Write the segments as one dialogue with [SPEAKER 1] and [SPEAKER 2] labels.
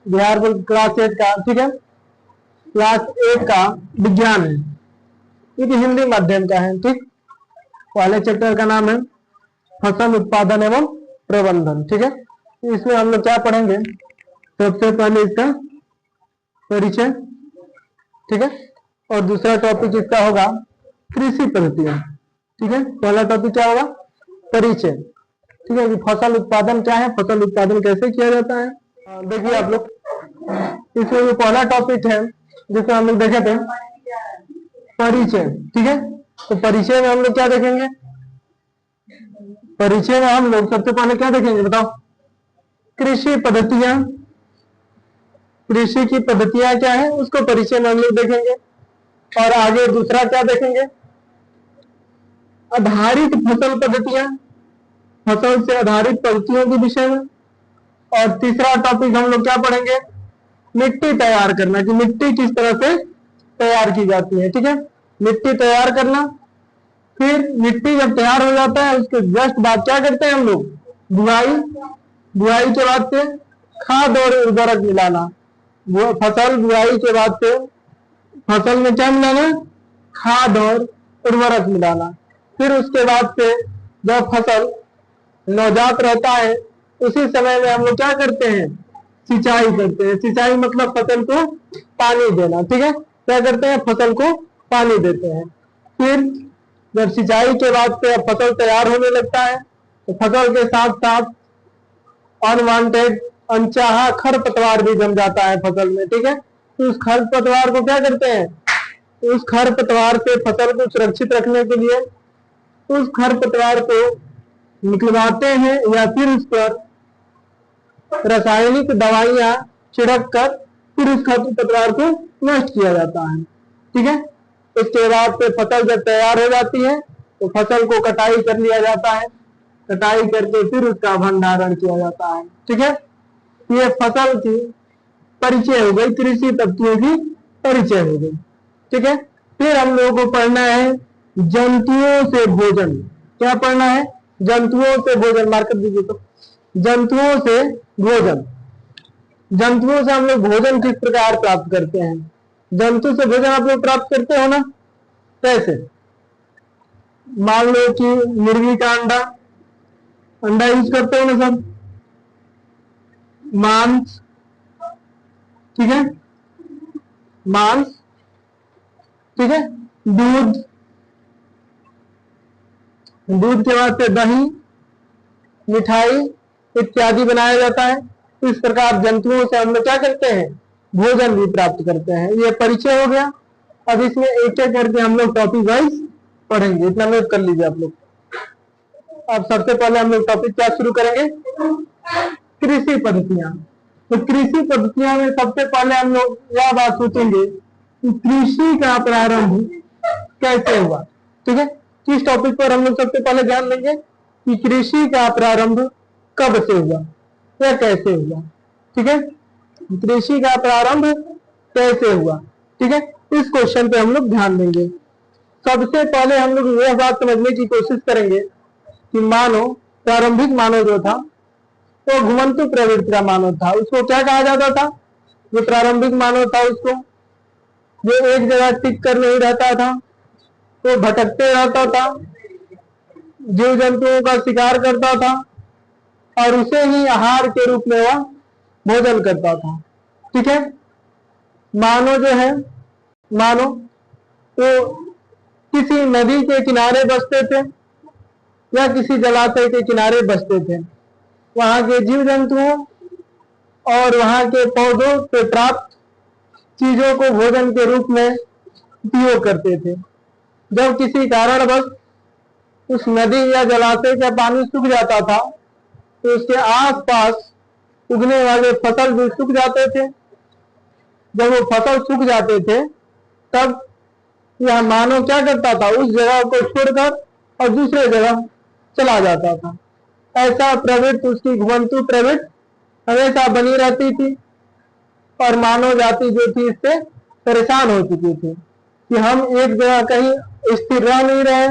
[SPEAKER 1] Bihar board class 8 का, ठीक है, क्लास 8 का विज्ञान है, ये हिंदी माध्यम का है, ठीक। पहले चैप्टर का नाम है फसल उत्पादन एवं प्रबंधन, ठीक है। इसमें हम लोग क्या पढ़ेंगे, सबसे पहले इसका परिचय, ठीक है, और दूसरा टॉपिक इसका होगा कृषि पद्धतियां, ठीक है। पहला टॉपिक क्या होगा, परिचय, ठीक है, कि फसल उत्पादन क्या है, फसल उत्पादन कैसे किया जाता है। देखिए आप लोग, इसमें जो पहला टॉपिक है जिसमें हम लोग देखे थे परिचय, ठीक है। तो परिचय में हम लोग क्या देखेंगे, परिचय में हम लोग सबसे पहले क्या देखेंगे बताओ, कृषि पद्धतियां, कृषि की पद्धतियां क्या है उसको परिचय में हम लोग देखेंगे। और आगे दूसरा क्या देखेंगे, आधारित फसल पद्धतियां, फसल से आधारित पद्धतियों के विषय में। और तीसरा टॉपिक हम लोग क्या पढ़ेंगे, मिट्टी तैयार करना, कि मिट्टी किस तरह से तैयार की जाती है, ठीक है, मिट्टी तैयार करना। फिर मिट्टी जब तैयार हो जाता है उसके जस्ट बाद क्या करते हैं हम लोग, बुआई, बुआई के बाद से खाद और उर्वरक मिलाना, वो फसल बुआई के बाद से फसल में क्या मिलाना, खाद और उर्वरक मिलाना। फिर उसके बाद से जब फसल नवजात रहता है उसी समय में हम लोग क्या करते हैं, सिंचाई करते हैं। सिंचाई मतलब फसल को पानी देना, ठीक है, क्या करते हैं, फसल को पानी देते हैं। फिर जब सिंचाई के बाद से फसल तैयार होने लगता है तो फसल के साथ साथ अनवांटेड अनचाहा खरपतवार भी जम जाता है फसल में, ठीक है। तो उस खरपतवार को क्या करते हैं, उस खरपतवार से फसल को सुरक्षित रखने के लिए उस खरपतवार को निकलवाते हैं या फिर उस पर रासायनिक दवाइयां छिड़क कर फिर उस खरपतवार को नष्ट किया जाता है, ठीक है। इसके बाद से फसल जब तैयार हो जाती है तो फसल को कटाई कर लिया जाता है, कटाई करके फिर उसका भंडारण किया जाता है, ठीक है। ये फसल की परिचय हो गई, कृषि पद्धतियों की परिचय हो गई, ठीक है। फिर हम लोगों को पढ़ना है जंतुओं से भोजन, क्या पढ़ना है, जंतुओं से भोजन, मार्कर दीजिए तो, जंतुओं से भोजन। जंतुओं से हम लोग भोजन किस प्रकार प्राप्त करते हैं, जंतु से भोजन आप लोग प्राप्त करते हो ना, कैसे, मान लो कि मुर्गी का अंडा, अंडा यूज करते हो ना सब, मांस, ठीक है, मांस, ठीक है, दूध, दूध के बाद से दही, मिठाई इत्यादि बनाया जाता है। इस प्रकार जंतुओं से हम लोग क्या करते हैं, भोजन भी प्राप्त करते हैं। ये परिचय हो गया। अब इसमें एक एक करके हम लोग टॉपिक वाइज पढ़ेंगे, इतना नोट कर लीजिए आप लोग। अब सबसे पहले हम लोग टॉपिक क्या शुरू करेंगे, कृषि पद्धतियां। तो कृषि पद्धतियां में सबसे पहले हम लोग यह बात सोचेंगे कि कृषि का प्रारंभ कैसे हुआ, ठीक है। किस टॉपिक पर हम लोग सबसे पहले ध्यान देंगे कि कृषि का प्रारंभ कब से हुआ या कैसे हुआ, ठीक है, कृषि का प्रारंभ कैसे हुआ, ठीक है। इस क्वेश्चन पे हम लोग ध्यान देंगे। सबसे पहले हम लोग यह बात समझने की कोशिश करेंगे कि मानव, प्रारंभिक मानव जो था तो घुमंतु प्रवृत्ति का मानव था। उसको क्या कहा जाता था, जो प्रारंभिक मानव था उसको, जो एक जगह टिक कर नहीं रहता था, तो भटकते रहता था, जीव जंतुओं का शिकार करता था और उसे ही आहार के रूप में वह भोजन करता था, ठीक है। मानव जो है, मानव तो किसी नदी के किनारे बसते थे या किसी जलाशय के किनारे बसते थे, वहां के जीव जंतुओं और वहां के पौधों से प्राप्त चीजों को भोजन के रूप में उपयोग करते थे। जब किसी कारणवश उस नदी या जलाशय का पानी सूख जाता था तो उसके आसपास उगने वाले फसल भी सूख जाते थे। जब वो फसल सूख जाते थे तब यह मानव क्या करता था, उस जगह को छोड़कर और दूसरे जगह चला जाता था। ऐसा प्रवृत्ति, उसकी घुमंतु प्रवृत्ति हमेशा बनी रहती थी और मानव जाति जो थी इससे परेशान हो चुकी थी कि हम एक जगह कहीं स्थिर रह नहीं रहे,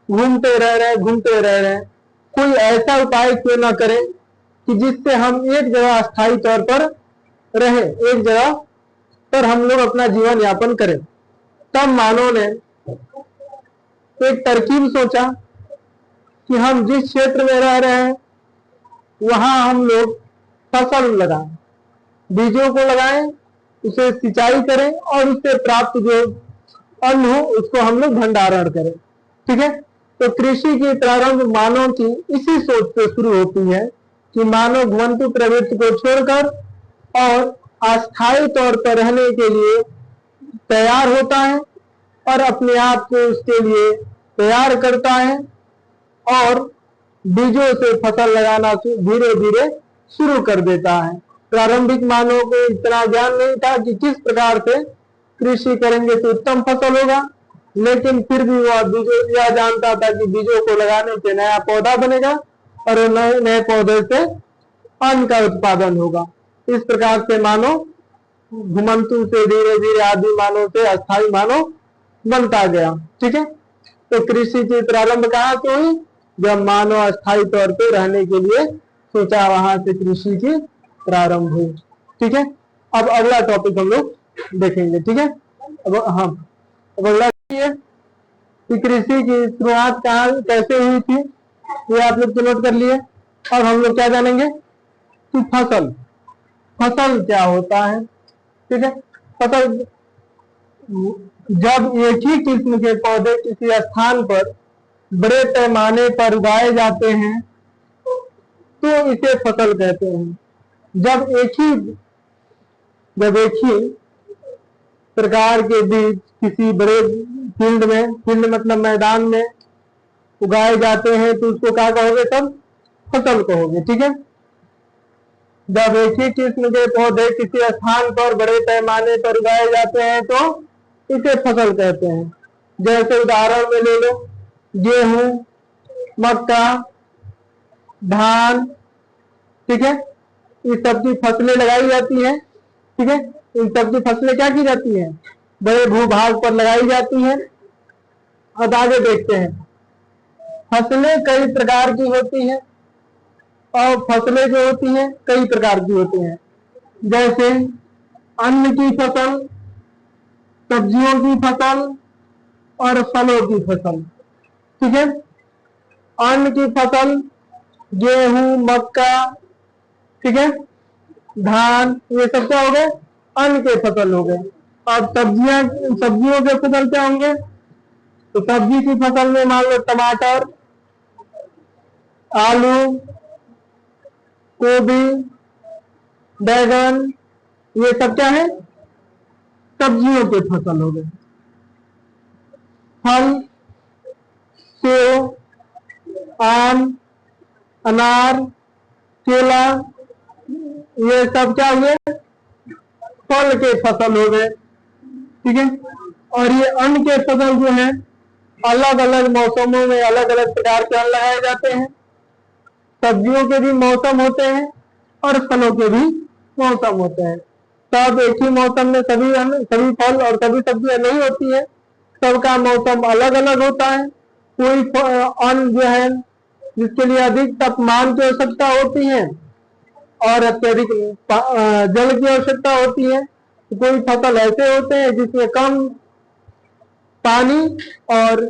[SPEAKER 1] घूमते रह रहे, घूमते रह रहे। कोई ऐसा उपाय क्यों ना करें कि जिससे हम एक जगह स्थायी तौर पर रहे, एक जगह पर हम लोग अपना जीवन यापन करें। तब मानव ने एक तरकीब सोचा कि हम जिस क्षेत्र में रह रहे हैं वहां हम लोग फसल लगाएं, बीजों को लगाएं, उसे सिंचाई करें और उससे प्राप्त जो अन्न हो उसको हम लोग भंडारण करें। ठीक है, तो कृषि की प्रारंभ मानव की इसी सोच से शुरू होती है कि मानव घुमंतु प्रवृत्ति को छोड़कर और अस्थायी तौर पर रहने के लिए तैयार होता है और अपने आप को उसके लिए तैयार करता है और बीजों से फसल लगाना धीरे धीरे शुरू कर देता है। प्रारंभिक मानव को इतना ज्ञान नहीं था कि किस प्रकार से कृषि करेंगे तो उत्तम फसल होगा, लेकिन फिर भी वह बीजों यह जानता था कि बीजों को लगाने से नया पौधा बनेगा और नए नए पौधे से अन्न का उत्पादन होगा। इस प्रकार से मानव घुमंतु से धीरे धीरे आदि मानव से अस्थायी मानव बनता गया। ठीक है, तो कृषि की प्रारंभ कहाँ से हुई? जब मानव अस्थायी तौर पर रहने के लिए सोचा, वहां से कृषि की प्रारंभ हुई। ठीक है, अब अगला टॉपिक हम लोग देखेंगे। ठीक है, अब अब अगला है कि कृषि की शुरुआत कहाँ कैसे हुई थी, ये आप लोग तो नोट कर लिए। अब हम लोग क्या जानेंगे कि फसल क्या होता है। ठीक है, फसल जब एक ही किस्म के पौधे किसी स्थान पर बड़े पैमाने पर उगाए जाते हैं तो इसे फसल कहते हैं। जब एक ही प्रकार के बीज किसी बड़े फील्ड मतलब मैदान में उगाए जाते हैं तो उसको क्या कहोगे? तब फसल कहोगे। ठीक है, जब एक ही किस्म के पौधे किसी स्थान पर बड़े पैमाने पर उगाए जाते हैं तो इसे फसल कहते हैं। जैसे उदाहरण में ले लो, गेहूं, मक्का, धान। ठीक है, इस सब की फसलें लगाई जाती हैं। ठीक है, इन सब की फसलें क्या की जाती हैं? बड़े भूभाग पर लगाई जाती हैं। अब आगे देखते हैं, फसलें कई प्रकार की होती हैं और फसलें जो होती हैं कई प्रकार की होती हैं। जैसे अन्न की फसल, सब्जियों की फसल और फलों की फसल। ठीक है, अन्न की फसल गेहूं, मक्का, ठीक है, धान, ये सब क्या हो गए? अन्न के फसल हो गए। अब सब्जियों के फसल क्या होंगे? तो सब्जी की फसल में मान लो टमाटर, आलू, गोभी, बैगन, ये सब क्या है? सब्जियों के फसल हो गए। फल, सेब, आम, अनार, केला, ये सब क्या हुए? फल के फसल हो गए। ठीक है, और ये अन्न के फसल जो है अलग अलग मौसमों में अलग अलग प्रकार के अन्न लगाए जाते हैं। सब्जियों के भी मौसम होते हैं और फलों के भी मौसम होते हैं। सब एक ही मौसम में सभी अन्न, सभी फल और सभी सब्जियां नहीं होती है, सबका मौसम अलग अलग होता है। कोई अन्न जो है जिसके लिए अधिक तापमान की आवश्यकता होती है और अत्यधिक जल की आवश्यकता होती है। कोई फसल ऐसे होते हैं जिसमें कम पानी और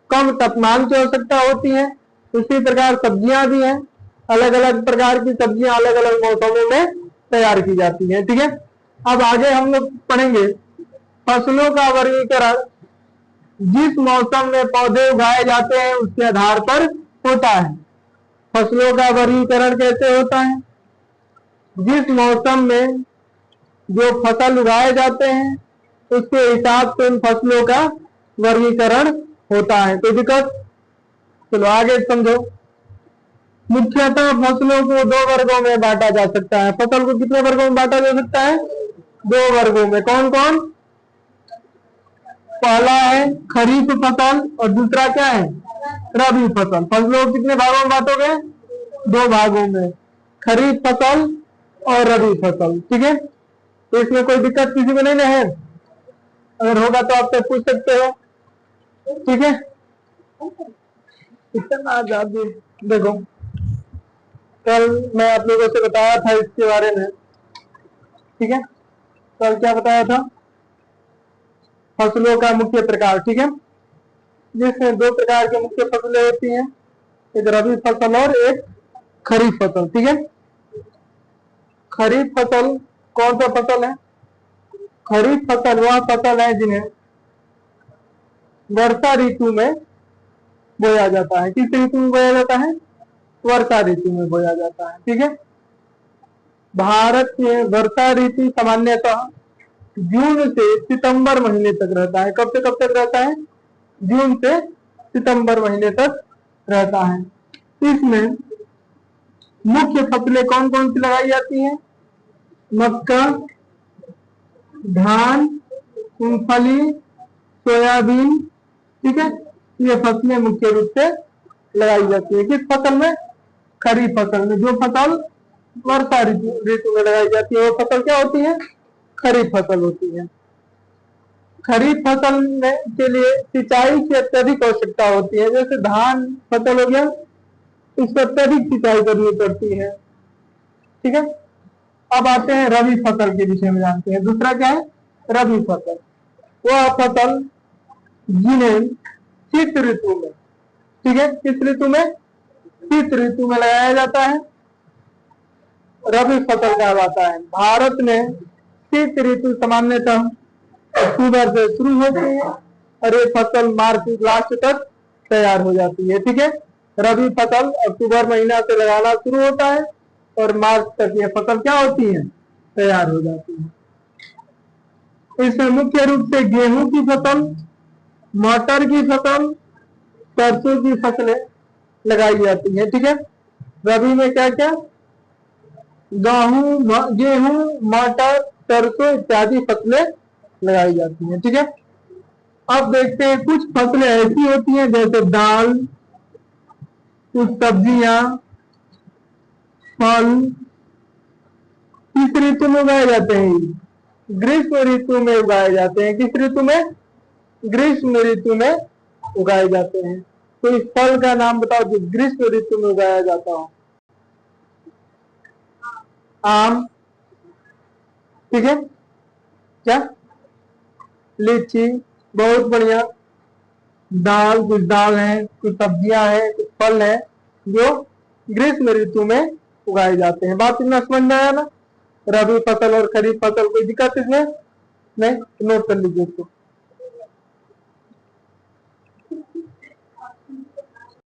[SPEAKER 1] कम तापमान की आवश्यकता होती है। इसी प्रकार सब्जियां भी हैं, अलग अलग प्रकार की सब्जियां अलग अलग मौसमों में तैयार की जाती हैं। ठीक है, अब आगे हम लोग पढ़ेंगे फसलों का वर्गीकरण जिस मौसम में पौधे उगाए जाते हैं उसके आधार पर होता है। फसलों का वर्गीकरण कैसे होता है? जिस मौसम में जो फसल उगाए जाते हैं उसके हिसाब से उन फसलों का वर्गीकरण होता है। तो दिक्कत, चलो आगे समझो। मुख्यतः फसलों को दो वर्गों में बांटा जा सकता है। फसल को कितने वर्गों में बांटा जा सकता है? दो वर्गों में। कौन कौन? पहला है खरीफ फसल और दूसरा क्या है? रबी फसल। फसलों को कितने भागों में बांटोगे? दो भागों में, खरीफ फसल और रबी फसल। ठीक है, तो इसमें कोई दिक्कत किसी को नहीं है? अगर होगा तो आपसे पूछ सकते हो। ठीक है, इतना आजादी देखो, कल मैं आप लोगों से बताया था इसके बारे में ठीक है। कल क्या बताया था, फसलों का मुख्य प्रकार, ठीक है, जिसमें दो प्रकार की मुख्य फसलें होती हैं, एक रबी फसल और एक खरीफ फसल, ठीक है। खरीफ फसल कौन सा फसल है? खरीफ फसल वह फसल है जिन्हें वर्षा ऋतु में बोया जाता है। किस ऋतु में बोया जाता है? वर्षा ऋतु में बोया जाता है, ठीक है। भारत में वर्षा ऋतु सामान्यतः जून से सितंबर महीने तक रहता है। कब से कब तक रहता है? जून से सितंबर महीने तक रहता है। इसमें मुख्य फसलें कौन कौन सी लगाई जाती हैं? मक्का, धान, मूंगफली, सोयाबीन, ठीक है, ये फसलें मुख्य रूप से लगाई जाती है। किस फसल में? खरीफ फसल में। जो फसल वर्षा ऋतु में लगाई जाती है वो फसल क्या होती है? खरीफ फसल होती है। खरीफ फसल के लिए सिंचाई की अत्यधिक आवश्यकता होती है। जैसे धान फसल हो गया, इसको अत्यधिक सिंचाई करनी पड़ती है, ठीक है। अब आते हैं रबी फसल के विषय में जानते हैं। दूसरा क्या है? रबी फसल, वह फसल जिन्हें शीत ऋतु में, ठीक है, किस ऋतु में? शीत ऋतु में लगाया जाता है, रबी फसल कहलाता है। भारत में शीत ऋतु सामान्यतः अक्टूबर से शुरू होती है और ये फसल मार्च लास्ट तक तैयार हो जाती है, ठीक है। रबी फसल अक्टूबर महीना से लगाना शुरू होता है और मार्च तक ये फसल क्या होती है? तैयार हो जाती है। इसमें मुख्य रूप से गेहूं की फसल, मटर की फसल, सरसों की फसलें लगाई जाती है, ठीक है। रबी में क्या क्या? गेहूं, मटर, सरसों इत्यादि फसलें लगाई जाती हैं, ठीक है। अब देखते हैं कुछ फसलें ऐसी होती हैं जैसे दाल, कुछ सब्जियां, फल किस ऋतु में उगाए जाते हैं? ग्रीष्म ऋतु में उगाए जाते हैं। किस ऋतु में? ग्रीष्म ऋतु में उगाए जाते हैं। तो इस फल का नाम बताओ जो ग्रीष्म ऋतु में उगाया जाता हो। आम, ठीक है, क्या? लीची, बहुत बढ़िया। दाल, कुछ दाल है, कुछ सब्जियां हैं, कुछ फल है जो ग्रीष्म ऋतु में उगाए जाते हैं। बात इतना समझ में आया ना? रबी फसल और खरीफ फसल, कोई दिक्कत इसमें नहीं? नोट कर लीजिए इसको।